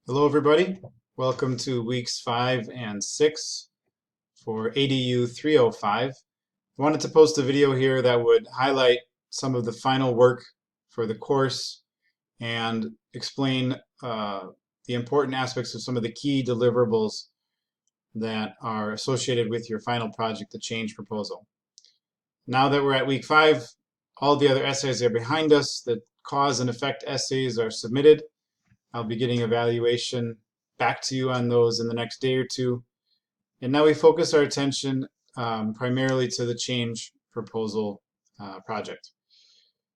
Hello, everybody. Welcome to weeks 5 and 6 for ADU 305. I wanted to post a video here that would highlight some of the final work for the course and explain the important aspects of some of the key deliverables that are associated with your final project, the change proposal. Now that we're at week 5, all the other essays are behind us. The cause and effect essays are submitted. I'll be getting evaluation back to you on those in the next day or two. And now we focus our attention primarily to the change proposal project.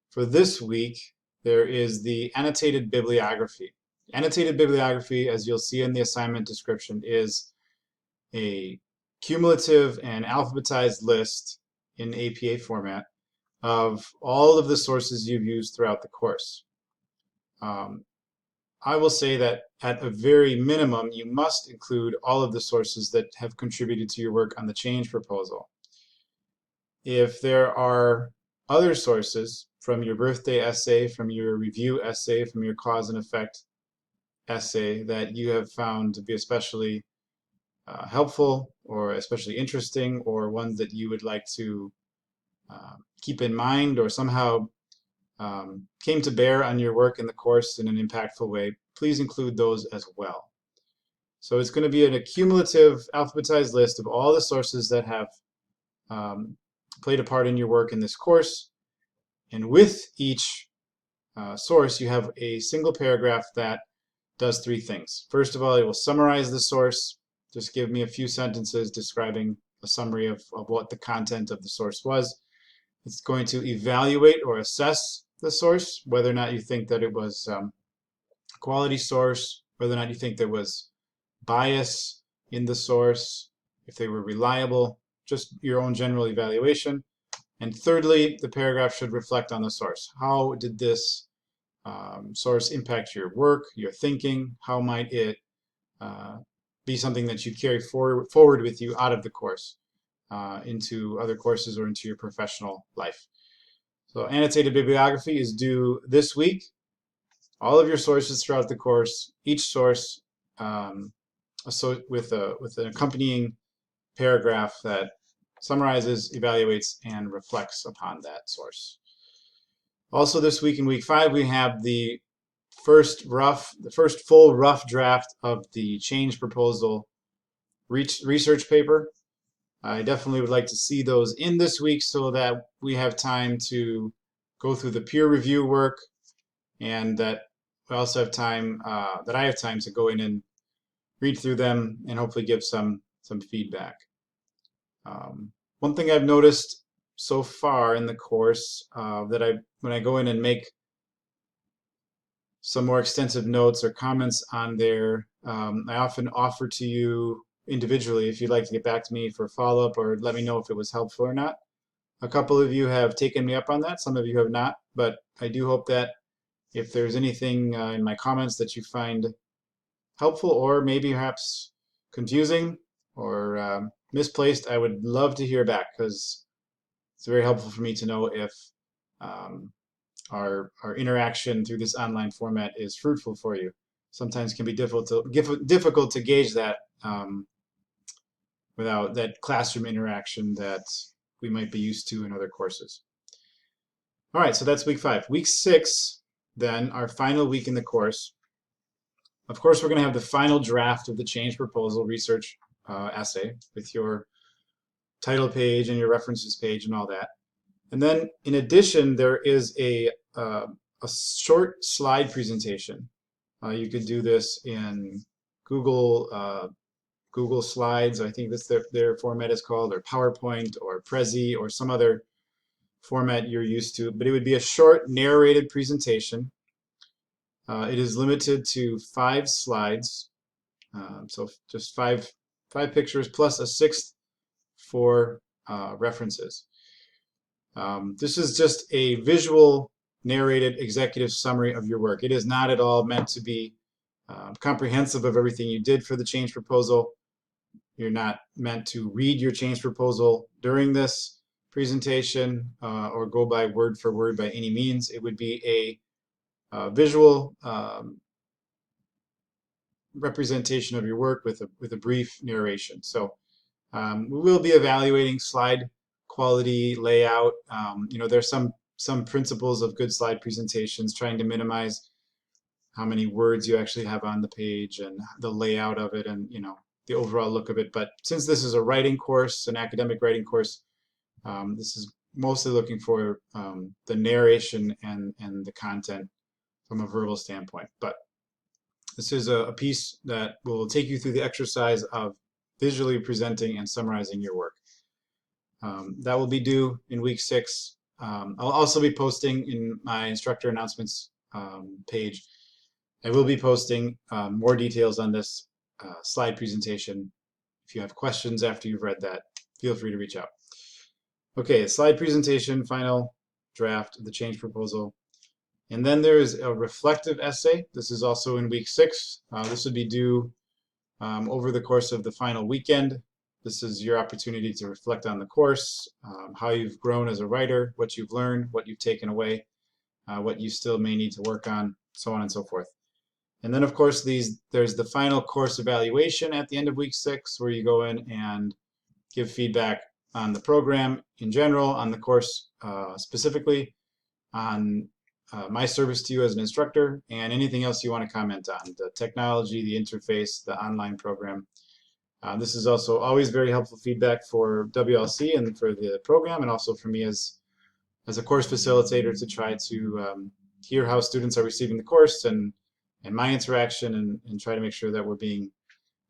For this week, there is the annotated bibliography. Annotated bibliography, as you'll see in the assignment description, is a cumulative and alphabetized list in APA format of all of the sources you've used throughout the course. I will say that at a very minimum, you must include all of the sources that have contributed to your work on the change proposal. If there are other sources from your birthday essay, from your review essay, from your cause and effect essay that you have found to be especially helpful or especially interesting, or ones that you would like to keep in mind or somehow came to bear on your work in the course in an impactful way, please include those as well. So it's going to be an accumulative alphabetized list of all the sources that have played a part in your work in this course. And with each source, you have a single paragraph that does three things. First of all, it will summarize the source. Just give me a few sentences describing a summary of what the content of the source was. It's going to evaluate or assess the source, whether or not you think that it was a quality source, whether or not you think there was bias in the source, if they were reliable, just your own general evaluation. And thirdly, the paragraph should reflect on the source. How did this source impact your work, your thinking? How might it be something that you carry forward with you out of the course into other courses or into your professional life? So annotated bibliography is due this week. All of your sources throughout the course, each source with an accompanying paragraph that summarizes, evaluates, and reflects upon that source. Also this week in week 5, we have the first full rough draft of the change proposal research paper. I definitely would like to see those in this week so that we have time to go through the peer review work, and that we also have time, that I have time to go in and read through them and hopefully give some feedback. One thing I've noticed so far in the course that when I go in and make some more extensive notes or comments on there, I often offer to you individually if you'd like to get back to me for follow-up or let me know if it was helpful or not. A couple of you have taken me up on that, some of you have not, but I do hope that if there's anything in my comments that you find helpful or maybe perhaps confusing or misplaced, I would love to hear back, because it's very helpful for me to know if our interaction through this online format is fruitful for you. Sometimes it can be difficult to gauge that without that classroom interaction that we might be used to in other courses. All right, so that's week 5. Week 6, then, our final week in the course. Of course, we're going to have the final draft of the change proposal research essay with your title page and your references page and all that. And then, in addition, there is a short slide presentation. You could do this in Google Slides. I think that's their format is called, or PowerPoint, or Prezi, or some other format you're used to. But it would be a short narrated presentation. It is limited to 5 slides, so just five pictures plus a 6th for references. This is just a visual narrated executive summary of your work. It is not at all meant to be comprehensive of everything you did for the change proposal. You're not meant to read your change proposal during this presentation or go by word for word by any means. It would be a visual representation of your work with a brief narration. So we will be evaluating slide quality, layout. There's some principles of good slide presentations, trying to minimize how many words you actually have on the page and the layout of it, and the overall look of it. But since this is a writing course, an academic writing course, this is mostly looking for the narration and the content from a verbal standpoint. But this is a piece that will take you through the exercise of visually presenting and summarizing your work. That will be due in week 6. I'll also be posting in my instructor announcements page. I will be posting more details on this slide presentation. If you have questions after you've read that, feel free to reach out. Okay, slide presentation, final draft of the change proposal. And then there's a reflective essay. This is also in week 6. This would be due over the course of the final weekend. This is your opportunity to reflect on the course, how you've grown as a writer, what you've learned, what you've taken away, what you still may need to work on, so on and so forth. And then, of course, there's the final course evaluation at the end of week 6, where you go in and give feedback on the program in general, on the course specifically, on my service to you as an instructor, and anything else you want to comment on, the technology, the interface, the online program. This is also always very helpful feedback for WLC and for the program, and also for me as a course facilitator to try to hear how students are receiving the course and my interaction, and try to make sure that we're being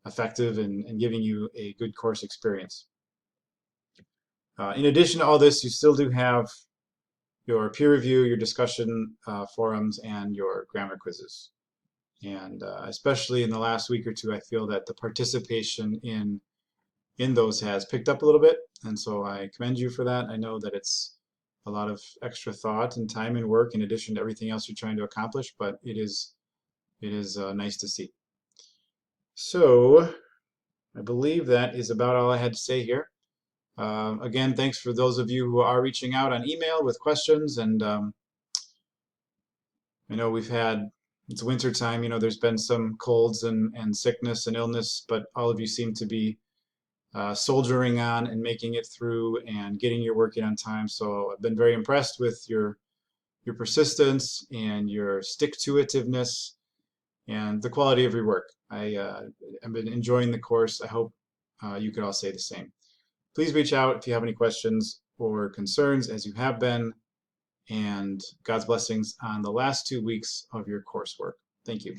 effective and giving you a good course experience. In addition to all this, you still do have your peer review, your discussion forums, and your grammar quizzes. And especially in the last week or two, I feel that the participation in those has picked up a little bit, and so I commend you for that. I know that it's a lot of extra thought and time and work in addition to everything else you're trying to accomplish, but it is nice to see. So I believe that is about all I had to say here. Again, thanks for those of you who are reaching out on email with questions, and I know it's winter time, there's been some colds and sickness and illness, but all of you seem to be soldiering on and making it through and getting your work in on time. So I've been very impressed with your persistence and your stick-to-itiveness and the quality of your work. I've been enjoying the course. I hope you could all say the same. Please reach out if you have any questions or concerns, as you have been, and God's blessings on the last 2 weeks of your coursework. Thank you.